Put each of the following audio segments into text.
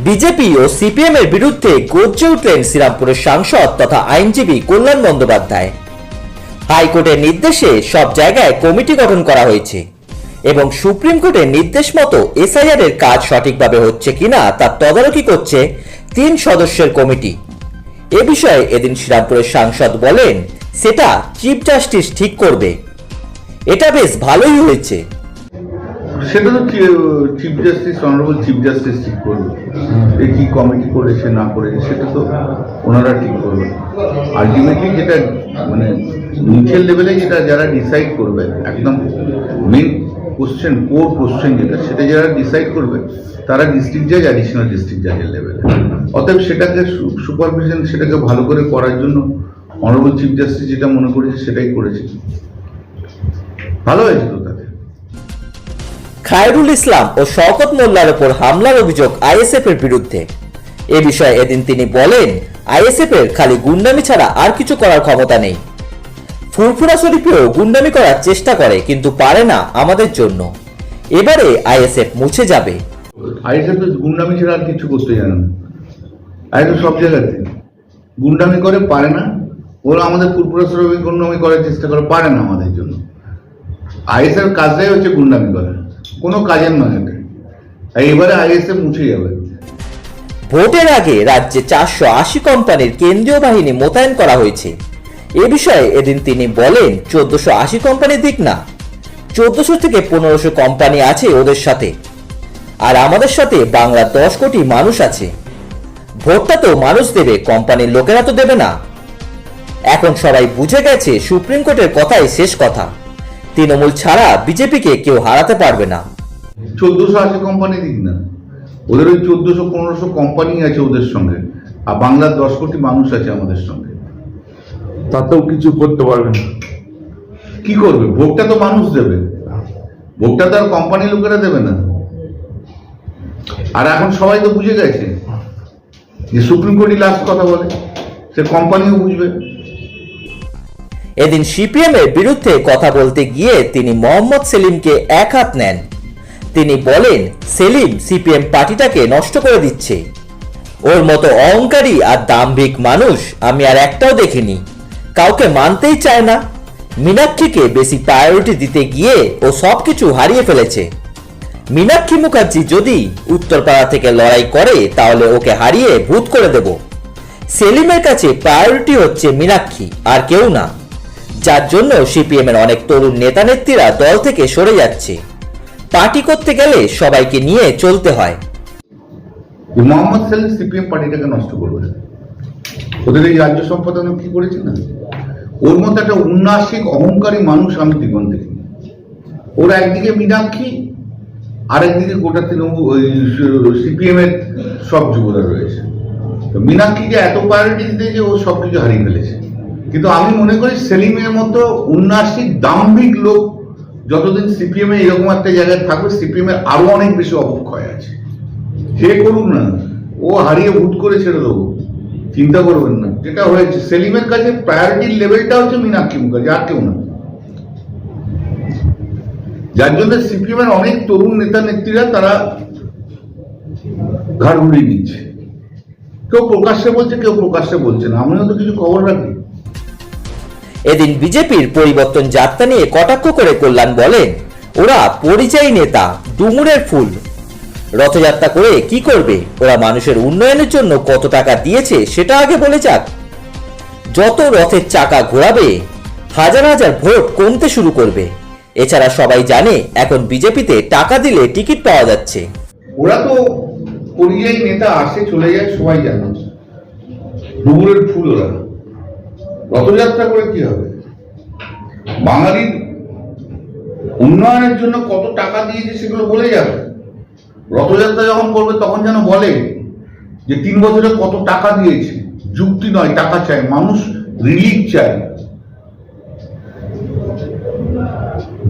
BJP ও CPM এর বিরুদ্ধে গর্জে উঠলেন শ্রীরামপুরের সাংসদ তথা আইনজীবী কল্যাণ বন্দ্যোপাধ্যায়। হাইকোর্টের নির্দেশে সব জায়গায় কমিটি গঠন করা হয়েছে এবং সুপ্রিম কোর্টের নির্দেশ মতো এসআইআর এর কাজ সঠিকভাবে হচ্ছে কিনা তার তদারকি করছে 3 সদস্যের কমিটি। এ বিষয়ে এদিন শ্রীরামপুরের সাংসদ বলেন, সেটা চিফ জাস্টিস ঠিক করবে। এটা বেশ ভালোই হয়েছে। সেটা তো chief justice, honourable chief justice ঠিক করবে। এই কি কমিটি করেছে না করেছে সেটা তো ওনারা ঠিক করবে। আলটিমেটলি যেটা মানে নিচের লেভেলে যেটা যারা ডিসাইড করবে, একদম মেন কোশ্চেন, কোর কোশ্চেন যেটা, সেটা যারা ডিসাইড করবে তারা ডিস্ট্রিক্ট জাজ, অ্যাডিশনাল ডিস্ট্রিক্ট জাজের লেভেলে। অতএব সেটাকে সুপারভিশন, সেটাকে ভালো করে করার জন্য অনারেবল চিফ জাস্টিস যেটা মনে করেছে সেটাই করেছে। ভালো হয়েছে তো তাতে। খায়রুল ইসলাম ও শওকত মোল্লার উপর হামলার অভিযোগ আইএসএফ এর বিরুদ্ধে। এ বিষয়ে এদিন তিনি বলেন, আইএসএফ এর খালি গুন্ডামি ছাড়া আর কিছু করার ক্ষমতা নেই। ফুরফুরা শরীফেও গুন্ডামি করার চেষ্টা করে, কিন্তু পারে না আমাদের জন্য। এবারে আইএসএফ মুছে যাবে। আইএসএফ গুন্ডামি ছাড়া আর কিছু করতে জানে না। আইএসএফ সব জায়গাতে গুন্ডামি করে, পারে না। ওরা আমাদের ফুরফুরা শরীফে গুন্ডামি করার চেষ্টা করে, পারে না আমাদের জন্য। আইএসএফ কাজটাই হচ্ছে গুন্ডামি করা, কোনো কাজের নয় এটা। এবারে আইএসএফ মুছে যাবে। ভোটের আগে রাজ্যে 480 কোম্পানির কেন্দ্রীয় বাহিনী মোতায়েন করা হয়েছে। এ বিষয়ে এদিন তিনি বলেন, 1480 কোম্পানি দিক না, 1400 থেকে 1500 কোম্পানি আছে ওদের সাথে, আর আমাদের সাথে বাংলার 10 কোটি মানুষ আছে। ভোটটা তো মানুষ দেবে, কোম্পানির লোকেরা তো দেবে না। এখন সবাই বুঝে গেছে সুপ্রিম কোর্টের কথাই শেষ কথা। তৃণমূল ছাড়া বিজেপিকে কেউ হারাতে পারবে না। 1480 কোম্পানি দিক না, ওদের ওই 1400-1500 কোম্পানি আছে ওদের সঙ্গে, আর বাংলার 10 কোটি মানুষ আছে আমাদের সঙ্গে। তাতেও কিছু করতে পারবে না। কি করবে? ভোটটা তো মানুষ দেবে, ভোটটা তো আর কোম্পানি লোকেরা দেবে না। আর এখন সবাই তো বুঝে গেছে যে সুপ্রিম কোর্টই লাস্ট কথা বলে, সে কোম্পানিও বুঝবে। এদিন সিপিএম এর বিরুদ্ধে কথা বলতে গিয়ে তিনি মোহাম্মদ সেলিমকে এক হাত নেন। তিনি বলেন, সেলিম সিপিএম পার্টিটাকে নষ্ট করে দিচ্ছে। ওর মতো অহংকারী আর দাম্ভিক মানুষ আমি আর একটাও দেখিনি। কাউকে মানতেই চায় না। মীনাক্ষীকে বেশি প্রায়োরিটি দিতে গিয়ে ও সবকিছু হারিয়ে ফেলেছে। মীনাক্ষী মুখার্জি যদি উত্তরপাড়া থেকে লড়াই করে তাহলে ওকে হারিয়ে ভূত করে দেব। সেলিমের কাছে প্রায়োরিটি হচ্ছে মীনাক্ষী, আর কেউ না। যার জন্য সিপিএম এর অনেক তরুণ নেতা নেত্রীরা দল থেকে সরে যাচ্ছে। পার্টি করতে গেলে সবাইকে নিয়ে চলতে হয়। মোহাম্মদ সেলিম সিপিএম পার্টিটাকে নষ্ট করবে। ওদের এই রাজ্য সম্পাদন কি করেছে না, ওর মধ্যে একটা উন্নাসিক অহংকারী মানুষ আমি জীবন দেখিনি। ওরা একদিকে মীনাক্ষী, আর একদিকে গোটা তৃণমূল সিপিএম এর সব যুবরা রয়েছে। তো মীনাক্ষীকে এত প্রায়োরিটি দিতে যে ও সবকিছু হারিয়ে ফেলেছে। কিন্তু আমি মনে করি সেলিমের মতো উন্নাসিক দাম্ভিক লোক যতদিন সিপিএম এ এরকম একটা জায়গায় থাকবে, সিপিএম এর আরো অনেক বেশি অবক্ষয় আছে। সে করুক না, ও হারিয়ে ভূত করে ছেড়ে দেবো, চিন্তা করবেন না। যেটা হয়েছে, সেলিমের কাছে প্রায়োরিটির লেভেলটা হচ্ছে মীনাক্ষী মুখার্জি, আর কেউ না। যার জন্য সিপিএম এর অনেক তরুণ নেতা নেত্রীরা তারা ঘাড় ঘুরিয়ে নিচ্ছে। কেউ প্রকাশ্যে বলছে, কেউ প্রকাশ্যে বলছে না। আমিও তো কিছু খবর রাখি। এদিন বিজেপির পরিবর্তন যাত্রা নিয়ে কটাক্ষ করে কল্যাণ বলেন, ওরা পরিযায়ী নেতা, ডুমুরের ফুল। রথযাত্রা করে কি করবে? ওরা মানুষের উন্নয়নের জন্য কত টাকা দিয়েছে সেটা আগে বলে যাক। যত রথের চাকা ঘোরাবে, হাজার হাজার ভোট কমতে শুরু করবে। এছাড়া সবাই জানে এখন বিজেপিতে টাকা দিলে টিকিট পাওয়া যাচ্ছে। ওরা তো পরিযায়ী নেতা, আসে চলে যায়, সবাই জানে। ডুমুরের ফুল ওরা। রথযাত্রা করে কি হবে? বাঙালির উন্নয়নের জন্য কত টাকা দিয়েছে সেগুলো বলে যাবে। রথযাত্রা যখন করবে তখন যেন বলে যে 3 বছরে কত টাকা দিয়েছে। যুক্তি নয়, টাকা চায়, মানুষ রিলিফ চায়।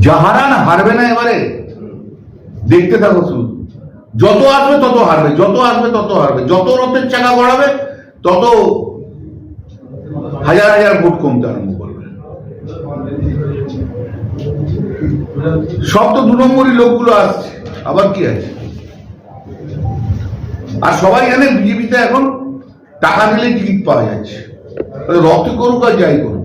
জাহারান হারবে না এবারে, দেখতে থাকো শুধু। যত আসবে তত হারবে, যত আসবে তত হারবে। যত রথের চাকা গড়াবে তত হাজার হাজার ভোট কমতে আরম্ভ করবে। সব তো 2 নম্বরই লোকগুলো আসছে, আবার কি আছে? আর সবাই জানে বিজেপিতে এখন টাকা দিলে টিকিট পাওয়া যাচ্ছে, রক্ত করুক আর যাই করুক।